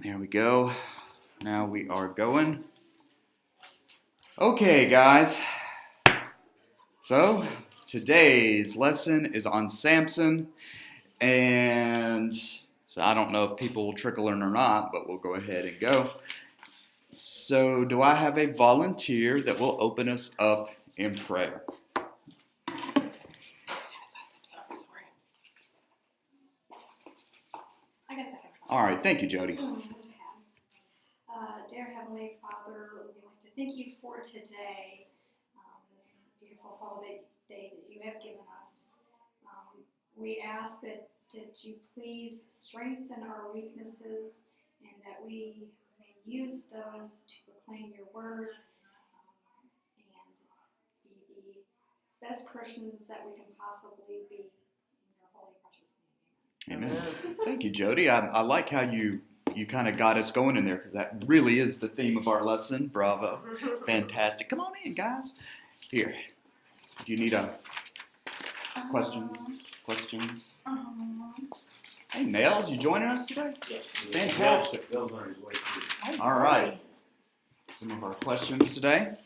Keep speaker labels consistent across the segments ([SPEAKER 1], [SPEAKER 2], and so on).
[SPEAKER 1] There we go. Now we are going. Okay, guys. So today's lesson is on Samson. And so I don't know if people will trickle in or not, but we'll go ahead and go. So do I have a volunteer that will open us up in prayer?
[SPEAKER 2] I guess I can try.
[SPEAKER 1] All right, thank you, Jody.
[SPEAKER 2] Dear Heavenly Father, we'd like to thank you for today, this beautiful holiday day that you have given us. We ask that you please strengthen our weaknesses and that we may use those to proclaim your word and be the best Christians that we can possibly be. In your holy, precious name, amen.
[SPEAKER 1] Amen. Thank you, Jody. I like how you kind of got us going in there because that really is the theme of our lesson. Bravo. Fantastic. Come on in, guys. Here. Do you need questions? Hey, Nels, you joining us today?
[SPEAKER 3] Yes.
[SPEAKER 1] Fantastic.
[SPEAKER 3] Bill's on his way too.
[SPEAKER 1] All right. Some of our questions today.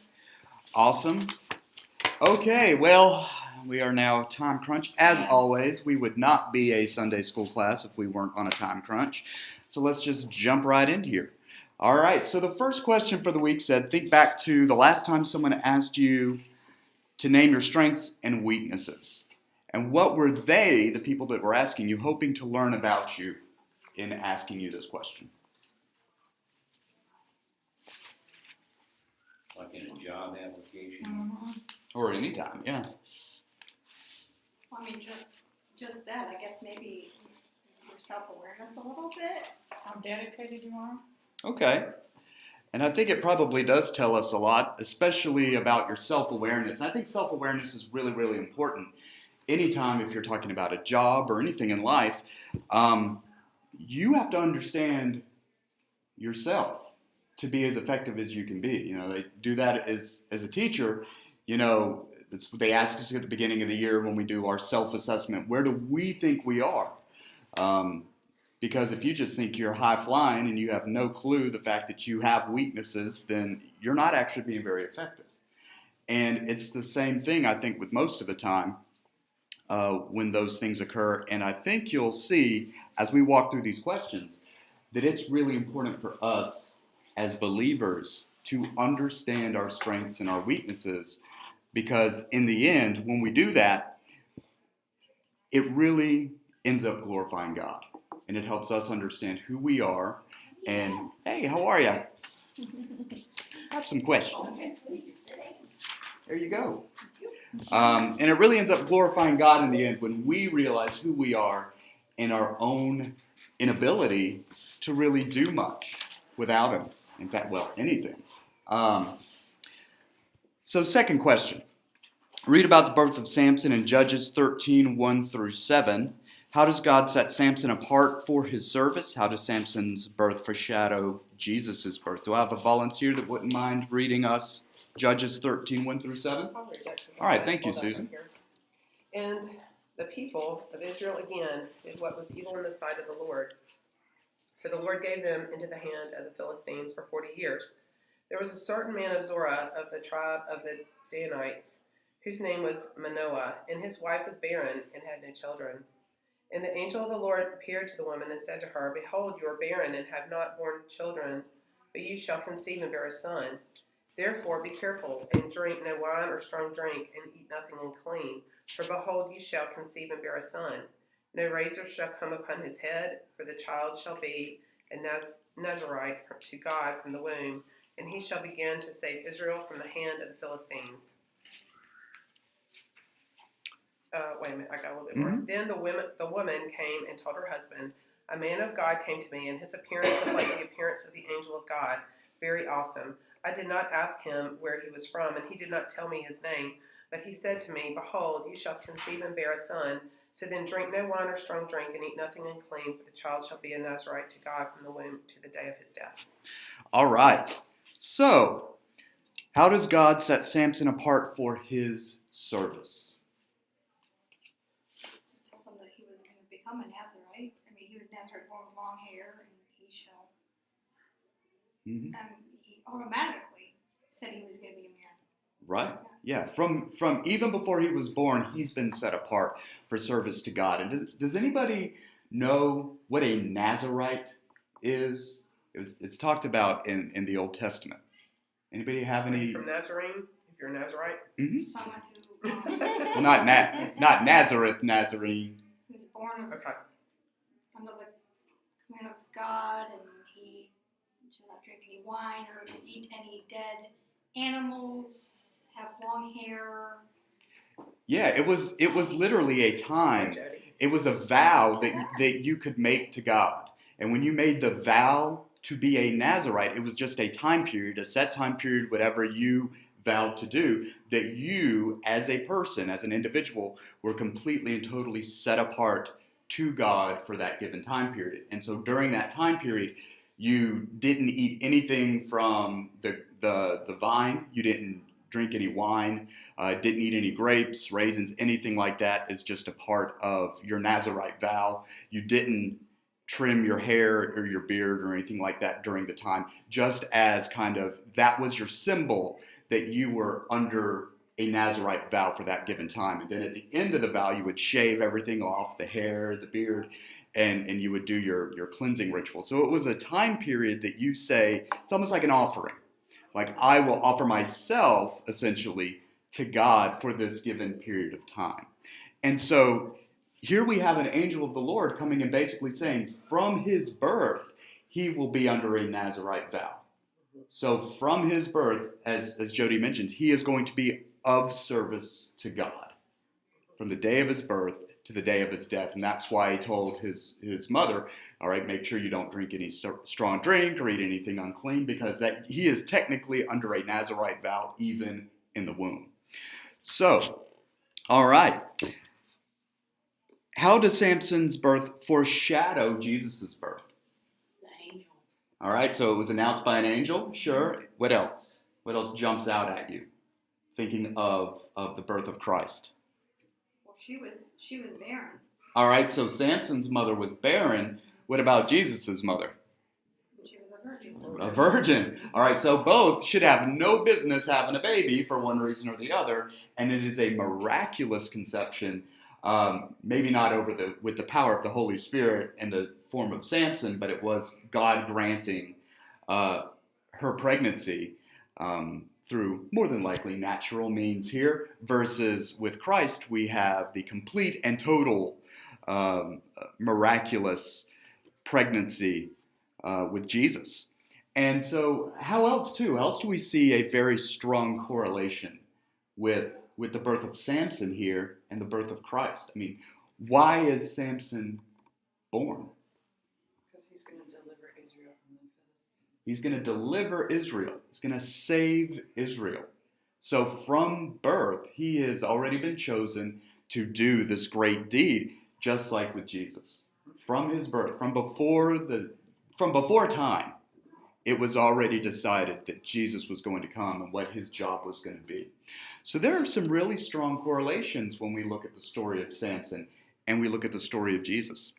[SPEAKER 1] Awesome. Okay, well, we are now time crunch. As always, we would not be a Sunday school class if we weren't on a time crunch. So let's just jump right in here. All right, so the first question for the week said, think back to the last time someone asked you to name your strengths and weaknesses. And what were they, the people that were asking you, hoping to learn about you in asking you this question?
[SPEAKER 3] Like in a job application.
[SPEAKER 1] Or anytime, yeah.
[SPEAKER 2] Well, I mean, just that, I guess maybe your self-awareness a little bit, how dedicated you are.
[SPEAKER 1] Okay. And I think it probably does tell us a lot, especially about your self-awareness. And I think self-awareness is really, really important. Anytime if you're talking about a job or anything in life, you have to understand yourself to be as effective as you can be. You know, they do that as a teacher. You know, they ask us at the beginning of the year when we do our self-assessment, where do we think we are? Because if you just think you're high-flying and you have no clue the fact that you have weaknesses, then you're not actually being very effective. And it's the same thing, I think, with most of the time when those things occur. And I think you'll see, as we walk through these questions, that it's really important for us as believers to understand our strengths and our weaknesses, because in the end, when we do that, it really ends up glorifying God. And it helps us understand who we are. And, hey, how are you? I have some questions. There you go. And it really ends up glorifying God in the end when we realize who we are and our own inability to really do much without Him. In fact, well, anything. So second question. Read about the birth of Samson in Judges 13, 1 through 7. How does God set Samson apart for his service? How does Samson's birth foreshadow Jesus' birth? Do I have a volunteer that wouldn't mind reading us Judges 13, 1 through 7?
[SPEAKER 4] I'll read that.
[SPEAKER 1] All right, thank you, Susan.
[SPEAKER 4] And the people of Israel again did what was evil in the sight of the Lord. So the Lord gave them into the hand of the Philistines for 40 years. There was a certain man of Zorah of the tribe of the Danites, whose name was Manoah, and his wife was barren and had no children. And the angel of the Lord appeared to the woman and said to her, Behold, you are barren and have not borne children, but you shall conceive and bear a son. Therefore be careful, and drink no wine or strong drink, and eat nothing unclean. For behold, you shall conceive and bear a son. No razor shall come upon his head, for the child shall be a Nazarite to God from the womb, and he shall begin to save Israel from the hand of the Philistines. Wait a minute, I got a little bit more. Then the woman came and told her husband, A man of God came to me, and his appearance was like the appearance of the angel of God, very awesome. I did not ask him where he was from, and he did not tell me his name. But he said to me, Behold, you shall conceive and bear a son. So then drink no wine or strong drink, and eat nothing unclean, for the child shall be a Nazarite to God from the womb to the day of his death.
[SPEAKER 1] All right. So, how does God set Samson apart for his service?
[SPEAKER 2] Told him that he was going to become a Nazarite. I mean, he was Nazarite born with long hair, and he shall
[SPEAKER 1] Mhm.
[SPEAKER 2] he automatically said he was going to be a man.
[SPEAKER 1] Right. Yeah. From even before he was born, he's been set apart for service to God. And does anybody know what a Nazarite is? It's talked about in the Old Testament. Anybody have any?
[SPEAKER 4] From Nazarene, if you're a Nazarite.
[SPEAKER 1] Mm-hmm.
[SPEAKER 2] Someone
[SPEAKER 1] Well, not Nazareth, Nazarene.
[SPEAKER 2] who was born of,
[SPEAKER 4] Okay.
[SPEAKER 2] under the command of God, and he should not drink any wine or eat any dead animals, have long hair.
[SPEAKER 1] Yeah, it was literally a time. It was a vow that you could make to God. And when you made the vow to be a Nazarite, it was just a time period, a set time period, whatever you vowed to do, that you, as a person, as an individual, were completely and totally set apart to God for that given time period. And so during that time period, you didn't eat anything from the vine, you didn't drink any wine, didn't eat any grapes, raisins, anything like that is just a part of your Nazarite vow. You didn't trim your hair or your beard or anything like that during the time, just as kind of that was your symbol that you were under a Nazarite vow for that given time. And then at the end of the vow, you would shave everything off, the hair, the beard, and you would do your cleansing ritual. So it was a time period that you say, it's almost like an offering. Like, I will offer myself, essentially, to God for this given period of time. And so here we have an angel of the Lord coming and basically saying, from his birth, he will be under a Nazarite vow. So from his birth, as Jody mentioned, he is going to be of service to God from the day of his birth to the day of his death. And that's why he told his mother, all right, make sure you don't drink any strong drink or eat anything unclean, because that he is technically under a Nazarite vow even in the womb. So, all right. How does Samson's birth foreshadow Jesus' birth?
[SPEAKER 5] The angel.
[SPEAKER 1] All right, so it was announced by an angel. Sure. What else? What else jumps out at you? Thinking of the birth of Christ.
[SPEAKER 2] Well, she was barren.
[SPEAKER 1] All right, so Samson's mother was barren. What about Jesus' mother?
[SPEAKER 2] She was a virgin.
[SPEAKER 1] A virgin. All right, so both should have no business having a baby for one reason or the other, and it is a miraculous conception. Maybe not with the power of the Holy Spirit in the form of Samson, but it was God granting her pregnancy through more than likely natural means here, versus with Christ we have the complete and total miraculous pregnancy with Jesus. And so how else do we see a very strong correlation with the birth of Samson here and the birth of Christ? I mean, why is Samson born?
[SPEAKER 5] Because he's going to deliver Israel from the Philistines.
[SPEAKER 1] He's going to deliver Israel. He's going to save Israel. So from birth, he has already been chosen to do this great deed, just like with Jesus. From his birth, from before time, it was already decided that Jesus was going to come and what his job was going to be. So there are some really strong correlations when we look at the story of Samson and we look at the story of Jesus.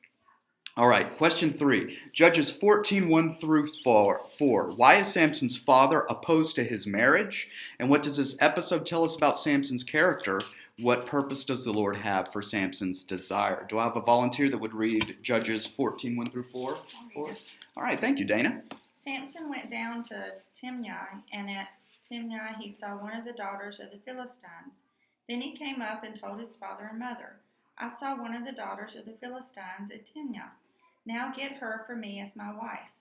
[SPEAKER 1] All right, question 3. Judges 14:1 through 4. Why is Samson's father opposed to his marriage? And what does this episode tell us about Samson's character? What purpose does the Lord have for Samson's desire? Do I have a volunteer that would read Judges 14:1 through 4 for us? All right, thank you, Dana.
[SPEAKER 6] Samson went down to Timnah, and at Timnah he saw one of the daughters of the Philistines. Then he came up and told his father and mother, I saw one of the daughters of the Philistines at Timnah. Now get her for me as my wife.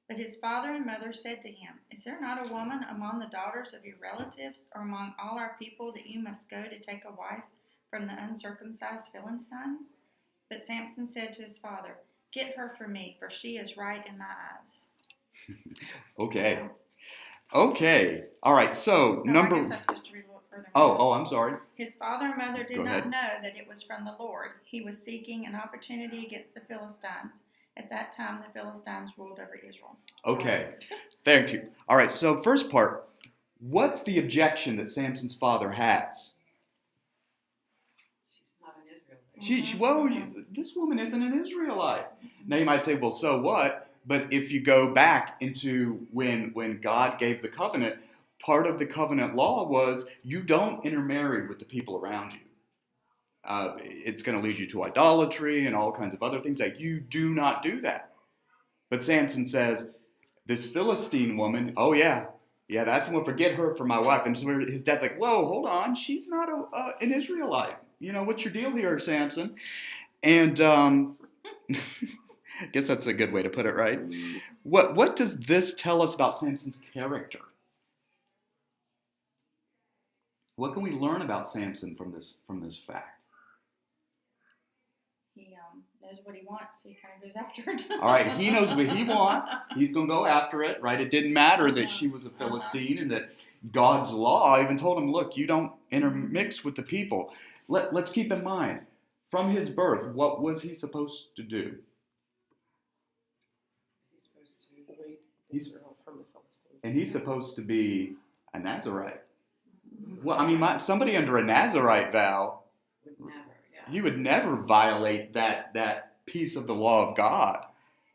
[SPEAKER 6] But his father and mother said to him, Is there not a woman among the daughters of your relatives or among all our people that you must go to take a wife from the uncircumcised Philistines? But Samson said to his father, Get her for me, for she is right in my eyes.
[SPEAKER 1] Okay. All right. So
[SPEAKER 6] No, I guess I'm supposed to read a little further.
[SPEAKER 1] Oh, I'm sorry.
[SPEAKER 6] His father and mother did
[SPEAKER 1] Go
[SPEAKER 6] not
[SPEAKER 1] ahead.
[SPEAKER 6] know that it was from the Lord. He was seeking an opportunity against the Philistines. At that time, the Philistines ruled over Israel.
[SPEAKER 1] Okay. Thank you. All right. So first part, what's the objection that Samson's father has?
[SPEAKER 5] She's not an Israelite.
[SPEAKER 1] This woman isn't an Israelite. Now you might say, well, so what? But if you go back into when God gave the covenant, part of the covenant law was you don't intermarry with the people around you. It's going to lead you to idolatry and all kinds of other things. Like, you do not do that. But Samson says, this Philistine woman, oh yeah, that's one. Forget her for my wife. And so his dad's like, whoa, hold on, she's not an Israelite. What's your deal here, Samson? And I guess that's a good way to put it, right? What does this tell us about Samson's character? What can we learn about Samson from this fact?
[SPEAKER 6] He knows what he wants, so he kind of goes after it.
[SPEAKER 1] All right, he knows what he wants. He's going to go after it, right? It didn't matter that she was a Philistine and that God's law even told him, look, you don't intermix with the people. Let's keep in mind, from his birth, what was he supposed to do?
[SPEAKER 4] He's supposed to lead
[SPEAKER 1] He's-
[SPEAKER 4] Israel from the Philistines.
[SPEAKER 1] And he's supposed to be a Nazirite. Well, I mean, somebody under a Nazirite vow,
[SPEAKER 5] Would never, yeah.
[SPEAKER 1] you would never violate that piece of the law of God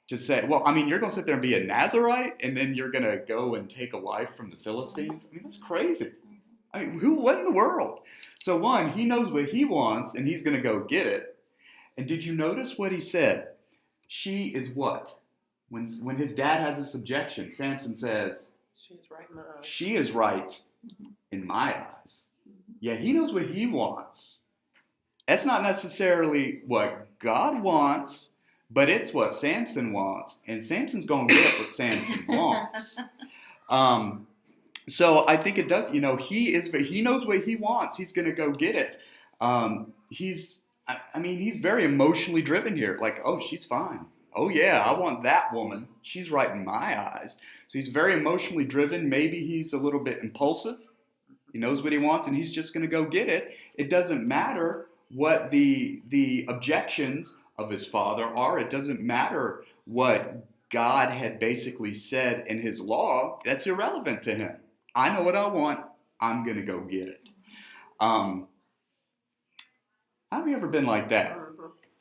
[SPEAKER 1] to say, well, I mean, you're going to sit there and be a Nazirite and then you're going to go and take a wife from the Philistines? I mean, that's crazy. I mean, what in the world? So one, he knows what he wants and he's going to go get it. And did you notice what he said? She is what? When his dad has this objection, Samson says,
[SPEAKER 4] She's right in my eyes.
[SPEAKER 1] she is right in my eyes. Yeah, he knows what he wants. That's not necessarily what God wants, but it's what Samson wants. And Samson's going to get what Samson wants. So I think it does, he knows what he wants. He's going to go get it. He's very emotionally driven here. Like, oh, she's fine. Oh yeah, I want that woman. She's right in my eyes. So he's very emotionally driven. Maybe he's a little bit impulsive. He knows what he wants and he's just going to go get it. It doesn't matter what the objections of his father are. It doesn't matter what God had basically said in his law. That's irrelevant to him. I know what I want. I'm going to go get it. Have you ever been like that?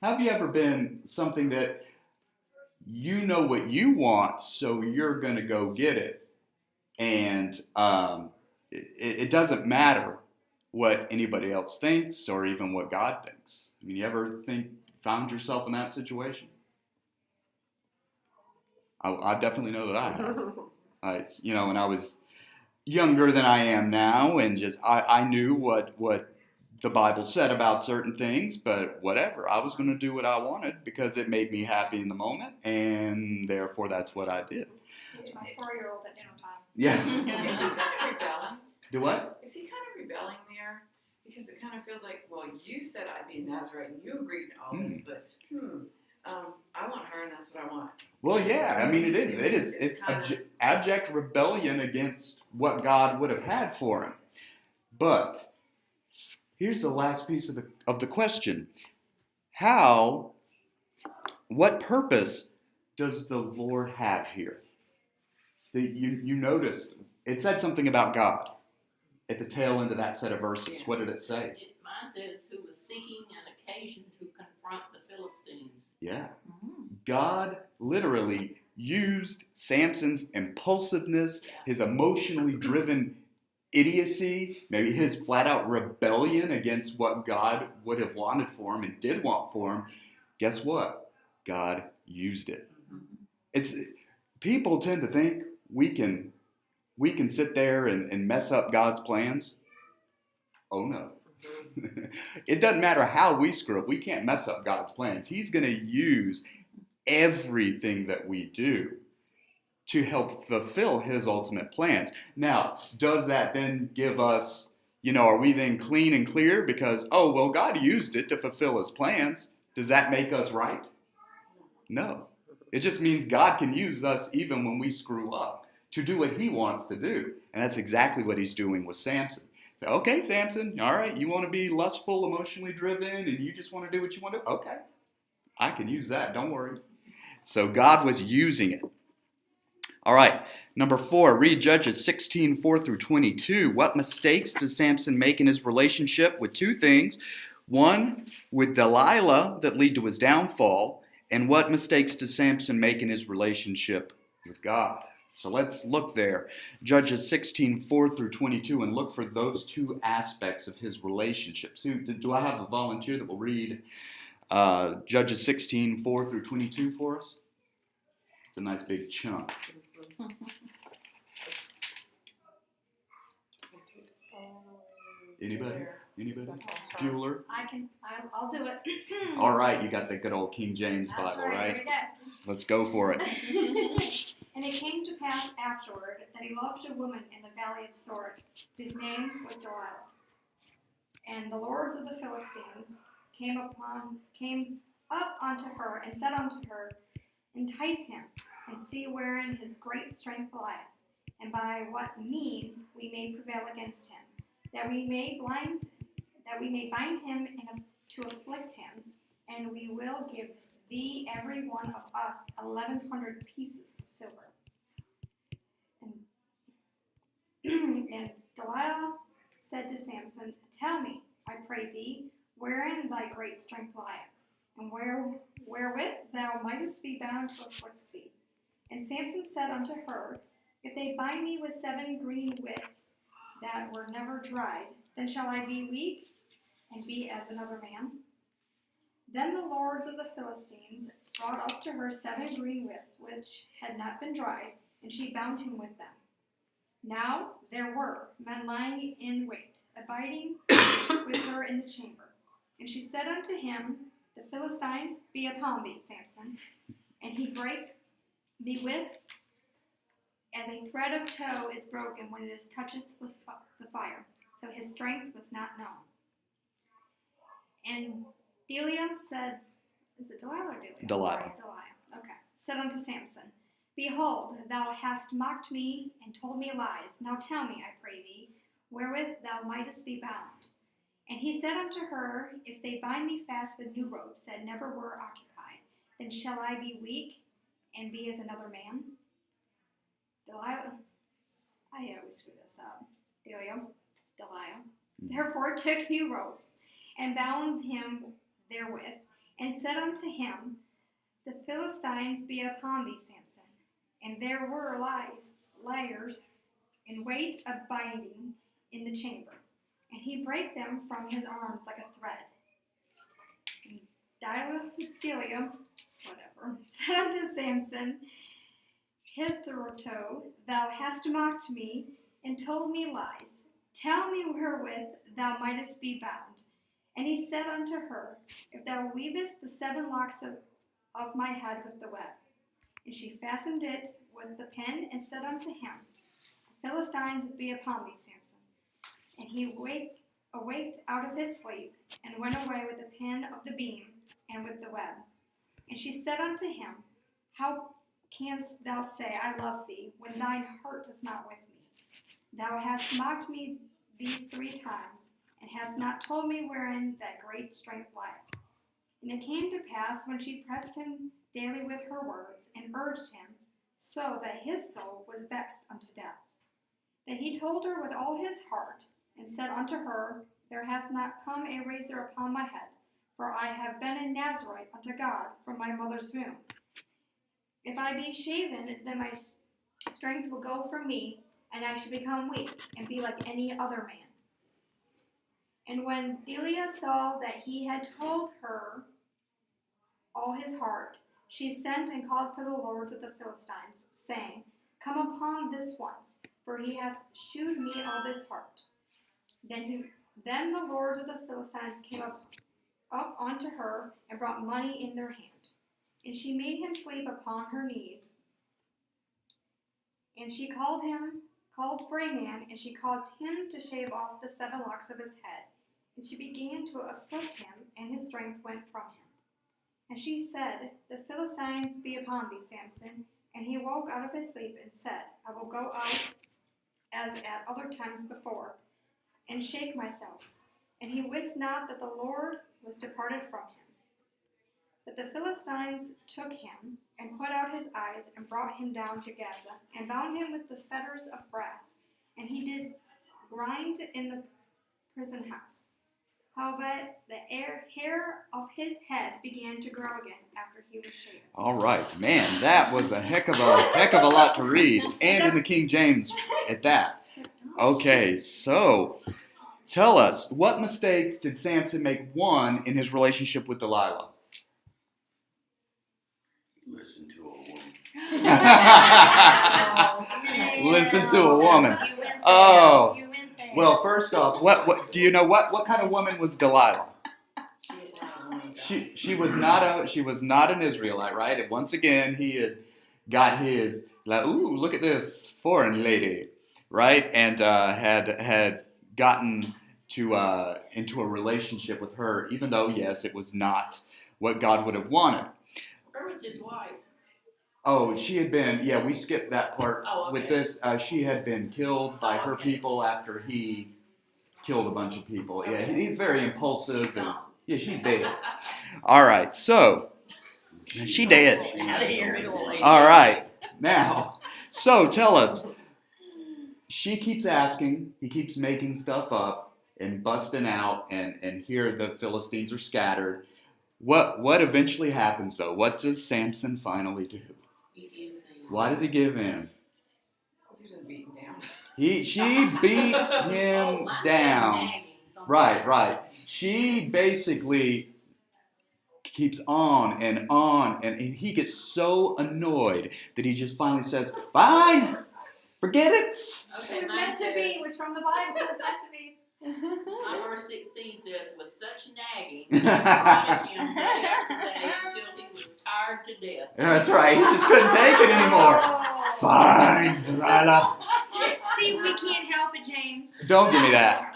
[SPEAKER 1] Have you ever been something that you know what you want, so you're going to go get it? And it doesn't matter what anybody else thinks or even what God thinks. I mean, you ever found yourself in that situation? I definitely know that I have. When I was younger than I am now, and just I knew what the Bible said about certain things, but whatever. I was going to do what I wanted because it made me happy in the moment, and therefore that's what I did.
[SPEAKER 2] It's my 4-year-old at dinner time.
[SPEAKER 1] Yeah.
[SPEAKER 5] Is he kind of rebelling?
[SPEAKER 1] Do what?
[SPEAKER 5] Is he kind of rebelling there? Because it kind of feels like, well, you said I'd be a Nazarite and you agreed to all this, but I want her and that's what I want.
[SPEAKER 1] Well, yeah. I mean, it is. It's abject rebellion against what God would have had for him. But here's the last piece of the question. What purpose does the Lord have here? You notice it said something about God at the tail end of that set of verses.
[SPEAKER 7] Yeah.
[SPEAKER 1] What did it say?
[SPEAKER 7] Mine says, who was seeking an occasion to confront the Philistines.
[SPEAKER 1] Yeah. God literally used Samson's impulsiveness, his emotionally driven idiocy, maybe his flat out rebellion against what God would have wanted for him and did want for him. Guess what? God used it. People tend to think we can sit there and mess up God's plans. Oh no. It doesn't matter how we screw up. We can't mess up God's plans. He's going to use everything that we do to help fulfill his ultimate plans. Now, does that then give us, are we then clean and clear because, oh, well, God used it to fulfill his plans? Does that make us right? No. It just means God can use us even when we screw up to do what he wants to do. And that's exactly what he's doing with Samson. So, okay, Samson, all right, you want to be lustful, emotionally driven, and you just want to do what you want to do? Okay, I can use that, don't worry. So God was using it. All right, number 4, read Judges 16, 4 through 22. What mistakes does Samson make in his relationship with 2 things? One, with Delilah that lead to his downfall, And what mistakes does Samson make in his relationship with God? So let's look there. Judges 16:4-22, and look for those two aspects of his relationships. Do I have a volunteer that will read Judges 16:4-22 for us? It's a nice big chunk. Anybody? Bueller?
[SPEAKER 2] I'll do it.
[SPEAKER 1] All right, you got the good old King James
[SPEAKER 2] That's
[SPEAKER 1] Bible,
[SPEAKER 2] right?
[SPEAKER 1] right?
[SPEAKER 2] Here we go.
[SPEAKER 1] Let's go for it.
[SPEAKER 2] And it came to pass afterward that he loved a woman in the valley of Sorek, whose name was Delilah. And the lords of the Philistines came up unto her and said unto her, Entice him, and see wherein his great strength lieth, and by what means we may prevail against him, that we may bind him and to afflict him, and we will give thee every one of us 1,100 pieces of silver. And Delilah said to Samson, Tell me, I pray thee, wherein thy great strength lieth, and wherewith thou mightest be bound to afflict thee. And Samson said unto her, If they bind me with 7 green withs that were never dried, then shall I be weak, and be as another man? Then the lords of the Philistines brought up to her 7 green withs which had not been dried, and she bound him with them. Now there were men lying in wait, abiding with her in the chamber. And she said unto him, The Philistines be upon thee, Samson. And he brake the withs as a thread of tow is broken when it is toucheth with the fire. So his strength was not known. And Delilah said, is it Delilah or Delilah?
[SPEAKER 1] Delilah.
[SPEAKER 2] Delilah, okay. Said unto Samson, Behold, thou hast mocked me and told me lies. Now tell me, I pray thee, wherewith thou mightest be bound. And he said unto her, If they bind me fast with new ropes that never were occupied, then shall I be weak and be as another man? Delilah, I always screw this up. Delilah. Therefore took new ropes and bound him therewith, and said unto him, The Philistines be upon thee, Samson. And there were liars in wait abiding in the chamber, and he brake them from his arms like a thread. And Delilah, whatever, said unto Samson, Hitherto thou hast mocked me and told me lies. Tell me wherewith thou mightest be bound. And he said unto her, If thou weavest the 7 locks of my head with the web. And she fastened it with the pin, and said unto him, The Philistines be upon thee, Samson. And he awaked out of his sleep, and went away with the pin of the beam, and with the web. And she said unto him, How canst thou say, I love thee, when thine heart is not with me? Thou hast mocked me these 3 times, and hast not told me wherein that great strength lieth. And it came to pass, when she pressed him daily with her words, and urged him, so that his soul was vexed unto death, that he told her with all his heart, and said unto her, There hath not come a razor upon my head, for I have been a Nazarite unto God from my mother's womb. If I be shaven, then my strength will go from me, and I shall become weak, and be like any other man. And when Delilah saw that he had told her all his heart, she sent and called for the lords of the Philistines, saying, Come upon this once, for he hath shewed me all this heart. Then the lords of the Philistines came up unto her, and brought money in their hand. And she made him sleep upon her knees. And she called for a man, and she caused him to shave off the 7 locks of his head. And she began to afflict him, and his strength went from him. And she said, The Philistines be upon thee, Samson. And he woke out of his sleep, and said, I will go out as at other times before, and shake myself. And he wist not that the Lord was departed from him. But the Philistines took him, and put out his eyes, and brought him down to Gaza, and bound him with the fetters of brass. And he did grind in the prison house. Howbeit the hair of his head began to grow again after he was shaven.
[SPEAKER 1] All right, man, that was a heck of a lot to read, and in the King James at that. Okay, so tell us, what mistakes did Samson make, one, in his relationship with Delilah?
[SPEAKER 3] Listen to a woman.
[SPEAKER 1] Listen to a woman.
[SPEAKER 6] You went there.
[SPEAKER 1] Oh.
[SPEAKER 6] You went there.
[SPEAKER 1] Well, first off, what do you know? What kind of woman was Delilah?
[SPEAKER 5] She's not a woman of God.
[SPEAKER 1] She was not an Israelite, right? And once again, he had got his ooh, look at this foreign lady, right? And had gotten to into a relationship with her, even though yes, it was not what God would have wanted.
[SPEAKER 7] Where was his wife?
[SPEAKER 1] Oh, she had been, yeah, we skipped that part
[SPEAKER 7] Oh, okay.
[SPEAKER 1] with this. She had been killed by her
[SPEAKER 7] Okay.
[SPEAKER 1] people after he killed a bunch of people. Yeah,
[SPEAKER 7] Okay.
[SPEAKER 1] he's very impulsive.
[SPEAKER 7] She's
[SPEAKER 1] And,
[SPEAKER 7] gone.
[SPEAKER 1] yeah, she's dead. All right, so, she dead.
[SPEAKER 6] Out of here.
[SPEAKER 1] All right, now, so tell us, she keeps asking, he keeps making stuff up and busting out, and here the Philistines are scattered. What eventually happens, though? What does Samson finally do?
[SPEAKER 7] He gives in.
[SPEAKER 1] Why does he give in?
[SPEAKER 5] He's been beaten down.
[SPEAKER 1] She beats
[SPEAKER 7] Oh,
[SPEAKER 1] him
[SPEAKER 7] mine said
[SPEAKER 1] down.
[SPEAKER 7] nagging, something
[SPEAKER 1] Right,
[SPEAKER 7] like
[SPEAKER 1] right.
[SPEAKER 7] that.
[SPEAKER 1] She basically keeps on, and he gets so annoyed that he just finally says, "Fine, forget it."
[SPEAKER 7] Okay,
[SPEAKER 2] It was
[SPEAKER 7] mine
[SPEAKER 2] meant to
[SPEAKER 7] says-
[SPEAKER 2] be. It was from the Bible. It was meant to be.
[SPEAKER 7] My verse 16 says, with such nagging, he prodded him day after day until he was tired to death.
[SPEAKER 1] That's right. He just couldn't take it anymore. Fine, Delilah.
[SPEAKER 2] See, we can't help it, James.
[SPEAKER 1] Don't give me that.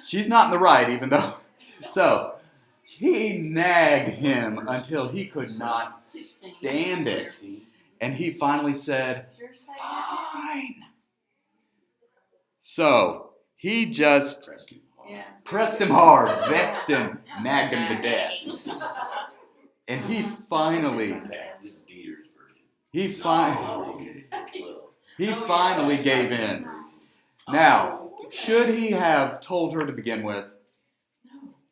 [SPEAKER 1] She's not in the right, even though. So, he nagged him until he could not
[SPEAKER 7] 16.
[SPEAKER 1] stand it. And he finally said, "Fine." So, he just
[SPEAKER 6] Yeah.
[SPEAKER 1] pressed him hard, vexed him, nagged him to death. And he finally,
[SPEAKER 3] This is Dieter's version.
[SPEAKER 1] he
[SPEAKER 3] Oh,
[SPEAKER 1] finally,
[SPEAKER 3] okay. Well,
[SPEAKER 1] he finally gave in. Now, should he have told her to begin with?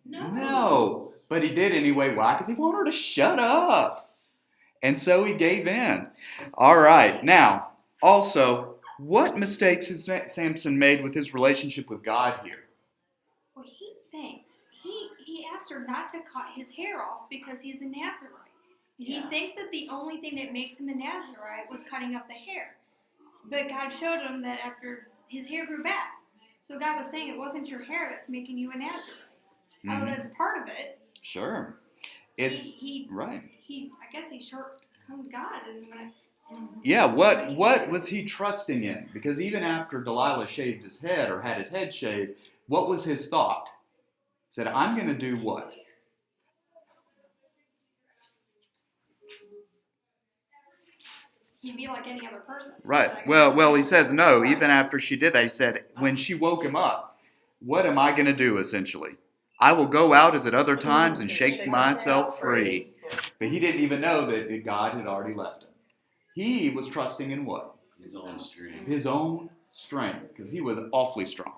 [SPEAKER 7] No.
[SPEAKER 1] No, but he did anyway. Why? Because he wanted her to shut up. And so he gave in. All right. Now, also, what mistakes has Samson made with his relationship with God here?
[SPEAKER 2] Well, he thinks he asked her not to cut his hair off because he's a Nazarite. And he
[SPEAKER 7] Yeah.
[SPEAKER 2] thinks that the only thing that makes him a Nazarite was cutting up the hair. But God showed him that after his hair grew back. So God was saying it wasn't your hair that's making you a Nazarite. Oh,
[SPEAKER 1] Mhm.
[SPEAKER 2] that's part of it.
[SPEAKER 1] Sure. It's
[SPEAKER 2] he
[SPEAKER 1] right.
[SPEAKER 2] I guess he shortcoming God and when
[SPEAKER 1] Yeah, what was he trusting in? Because even after Delilah shaved his head or had his head shaved, what was his thought? He said, "I'm going to do what?"
[SPEAKER 2] he'd be like any other person.
[SPEAKER 1] Right.
[SPEAKER 2] Like,
[SPEAKER 1] Well, he says no. Even after she did that, he said, when she woke him up, "What am I going to do, essentially? I will go out as at other times and shake myself free." But he didn't even know that God had already left him. He was trusting in what?
[SPEAKER 3] his own strength.
[SPEAKER 1] His own strength, because he was awfully strong.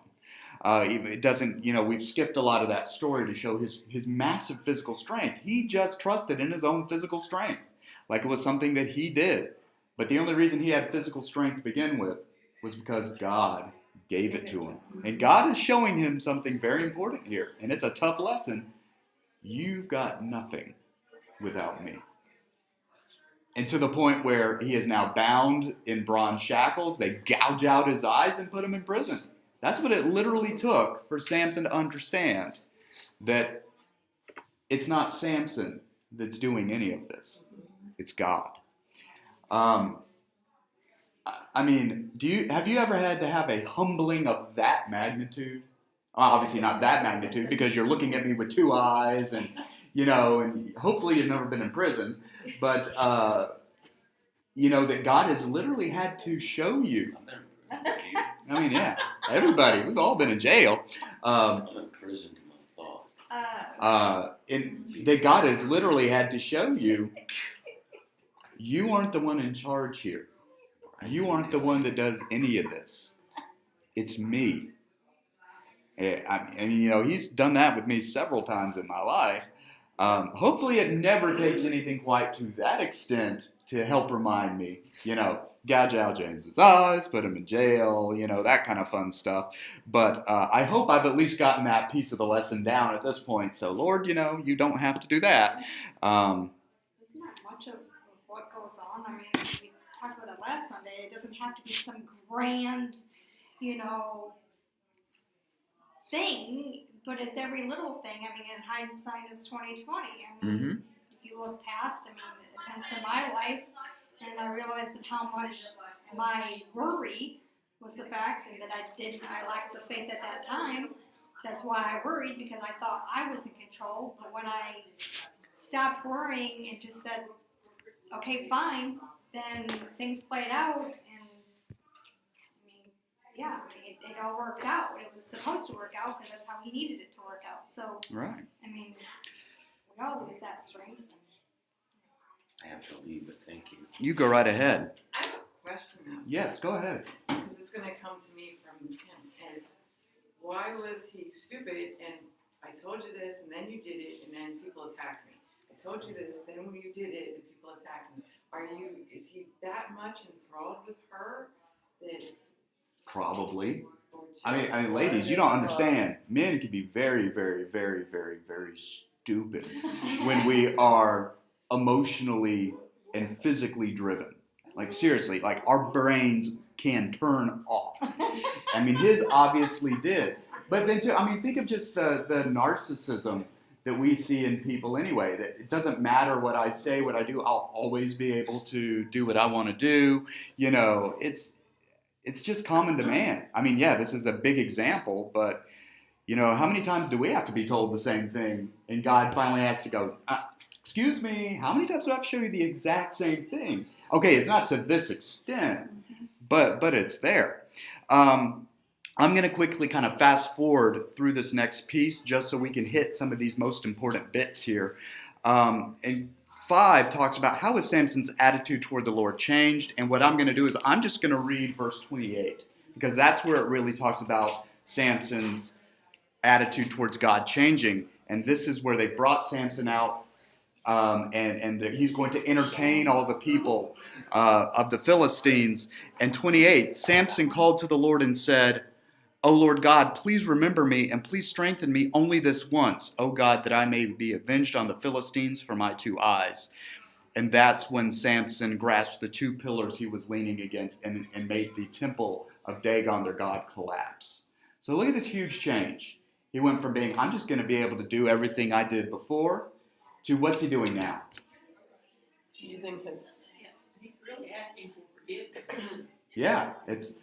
[SPEAKER 1] It doesn't, we've skipped a lot of that story to show his massive physical strength. He just trusted in his own physical strength, like it was something that he did. But the only reason he had physical strength to begin with was because God gave it to him. And God is showing him something very important here, and it's a tough lesson. You've got nothing without me. And to the point where he is now bound in bronze shackles. They gouge out his eyes and put him in prison. That's what it literally took for Samson to understand that it's not Samson that's doing any of this. It's God. I mean, have you ever had to have a humbling of that magnitude? Obviously not that magnitude, because you're looking at me with two eyes and hopefully you've never been in prison. But, that God has literally had to show you.
[SPEAKER 3] I've been in prison.
[SPEAKER 1] I mean, yeah, everybody. We've all been in jail.
[SPEAKER 3] I'm in prison to my thoughts.
[SPEAKER 1] And that God has literally had to show you, you aren't the one in charge here. You aren't the one that does any of this. It's me. He's done that with me several times in my life. Hopefully it never takes anything quite to that extent to help remind me, gouge out James's eyes, put him in jail, that kind of fun stuff. But I hope I've at least gotten that piece of the lesson down at this point. So, Lord, you don't have to do that.
[SPEAKER 2] Isn't that much of what goes on? I mean, we talked about that last Sunday. It doesn't have to be some grand, thing, but it's every little thing. I mean, in hindsight is 2020. I mean, if you look past, events in my life, and I realized that how much my worry was the fact that I lacked the faith at that time. That's why I worried, because I thought I was in control. But when I stopped worrying and just said, okay, fine, then things played out, and it all worked out. It was supposed to work out because that's how he needed it to work out. So,
[SPEAKER 1] right.
[SPEAKER 2] we all lose that strength.
[SPEAKER 3] I have to leave, but thank you.
[SPEAKER 1] You go right ahead.
[SPEAKER 5] I have a question though.
[SPEAKER 1] Yes, go ahead.
[SPEAKER 5] Because it's going to come to me from him. Is why was he stupid and I told you this and then you did it and then people attacked me? I told you this, then when you did it and people attacked me. Is he that much enthralled with her that...
[SPEAKER 1] Probably. I mean, ladies, you don't understand. Men can be very, very, very, very, very stupid when we are emotionally and physically driven. Like, seriously, like, our brains can turn off. I mean, his obviously did. But then, too, think of just the narcissism that we see in people anyway, that it doesn't matter what I say, what I do, I'll always be able to do what I want to do. It's just common to man. This is a big example, but, how many times do we have to be told the same thing? And God finally has to go, excuse me, how many times do I have to show you the exact same thing? Okay, it's not to this extent, but it's there. I'm going to quickly kind of fast forward through this next piece just so we can hit some of these most important bits here. And 5 talks about how has Samson's attitude toward the Lord changed. And what I'm going to do is I'm just going to read verse 28 because that's where it really talks about Samson's attitude towards God changing. And this is where they brought Samson out and he's going to entertain all the people of the Philistines. And 28, Samson called to the Lord and said, O Lord God, please remember me and please strengthen me only this once, O God, that I may be avenged on the Philistines for my 2 eyes. And that's when Samson grasped the 2 pillars he was leaning against and made the temple of Dagon, their god, collapse. So look at this huge change. He went from being, I'm just going to be able to do everything I did before, to what's he doing now?
[SPEAKER 4] Using his...
[SPEAKER 7] He's really asking for forgiveness.
[SPEAKER 1] Yeah, it's...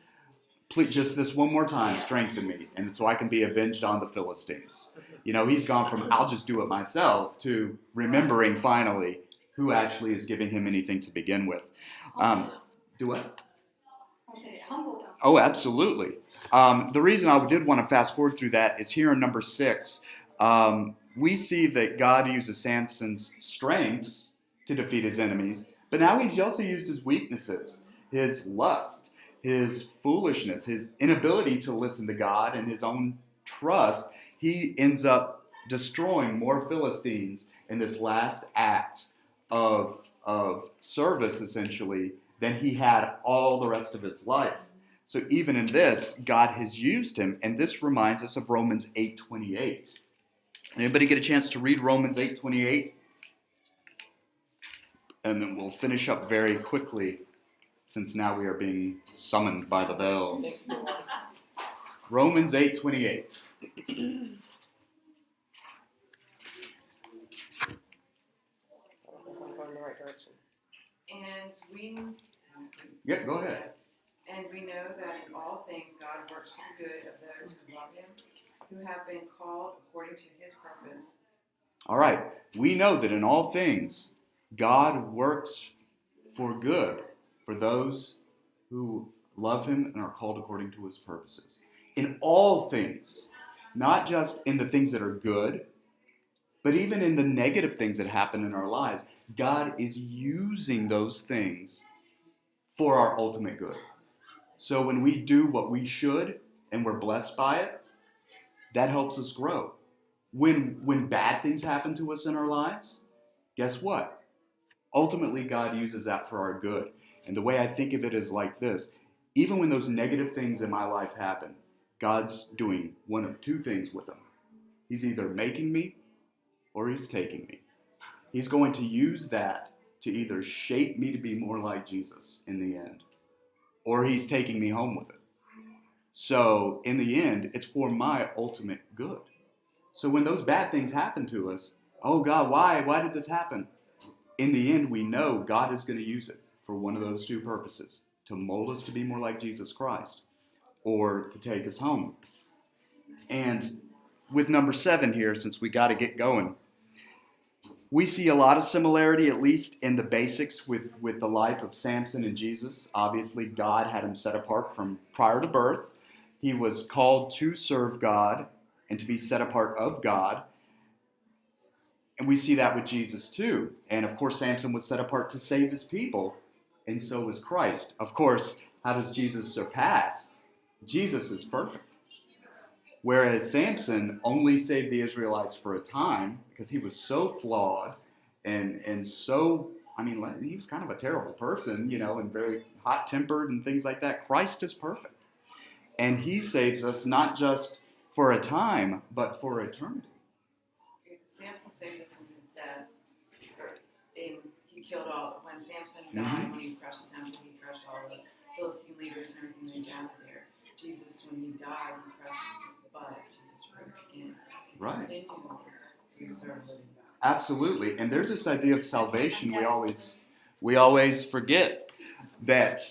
[SPEAKER 1] Please, just this one more time, strengthen me, and so I can be avenged on the Philistines. He's gone from I'll just do it myself to remembering finally who actually is giving him anything to begin with. Do what?
[SPEAKER 2] I said it humbled him.
[SPEAKER 1] Oh, absolutely. The reason I did want to fast forward through that is here in number 6. We see that God uses Samson's strengths to defeat his enemies, but now he's also used his weaknesses, his lust, his foolishness, his inability to listen to God, and his own trust. He ends up destroying more Philistines in this last act of service, essentially, than he had all the rest of his life. So even in this, God has used him, and this reminds us of Romans 8:28. Anybody get a chance to read Romans 8:28? And then we'll finish up very quickly, since now we are being summoned by the bell. Romans 8:28.
[SPEAKER 4] I'm going in the right direction.
[SPEAKER 5] And we...
[SPEAKER 1] Yeah, go ahead.
[SPEAKER 5] And we know that in all things God works for the good of those who love him, who have been called according to his purpose.
[SPEAKER 1] All right. We know that in all things God works for good for those who love him and are called according to his purposes. In all things, not just in the things that are good, but even in the negative things that happen in our lives, God is using those things for our ultimate good. So when we do what we should and we're blessed by it, That helps us grow. When bad things happen to us in our lives, guess what? Ultimately, God uses that for our good. And the way I think of it is like this. Even when those negative things in my life happen, God's doing one of two things with them. He's either making me or he's taking me. He's going to use that to either shape me to be more like Jesus in the end, or he's taking me home with it. So in the end, it's for my ultimate good. So when those bad things happen to us, oh God, why? Why did this happen? In the end, we know God is going to use it for one of those two purposes, to mold us to be more like Jesus Christ, or to take us home. And with number 7 here, since we got to get going, we see a lot of similarity, at least in the basics, with the life of Samson and Jesus. Obviously, God had him set apart from prior to birth. He was called to serve God and to be set apart of God. And we see that with Jesus too. And of course, Samson was set apart to save his people, and so was Christ. Of course, how does Jesus surpass? Jesus is perfect. Whereas Samson only saved the Israelites for a time because he was so flawed and so, he was kind of a terrible person, and very hot-tempered and things like that. Christ is perfect. And he saves us not just for a time, but for eternity.
[SPEAKER 5] Samson saved us from his death. And he killed when Samson died, when he crushed the temple, he crushed all the Philistine leaders and everything they gathered there. Jesus, when he died, he crushed his butt. Jesus rose again.
[SPEAKER 1] Right.
[SPEAKER 5] So you start living.
[SPEAKER 1] Absolutely. And there's this idea of salvation we always forget, that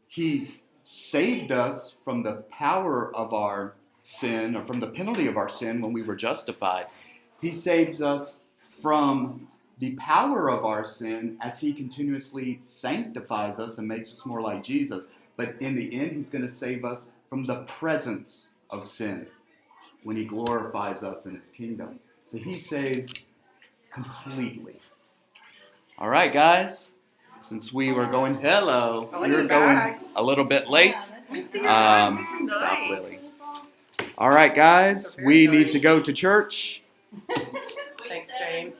[SPEAKER 1] he saved us from the power of our sin, or from the penalty of our sin when we were justified. He saves us from the power of our sin as he continuously sanctifies us and makes us more like Jesus. But in the end, he's going to save us from the presence of sin when he glorifies us in his kingdom. So he saves completely. All right, guys. Since we were going, we were going a little bit late. Stop, Lily. All right, guys. We need to go to church.
[SPEAKER 4] Thanks, James.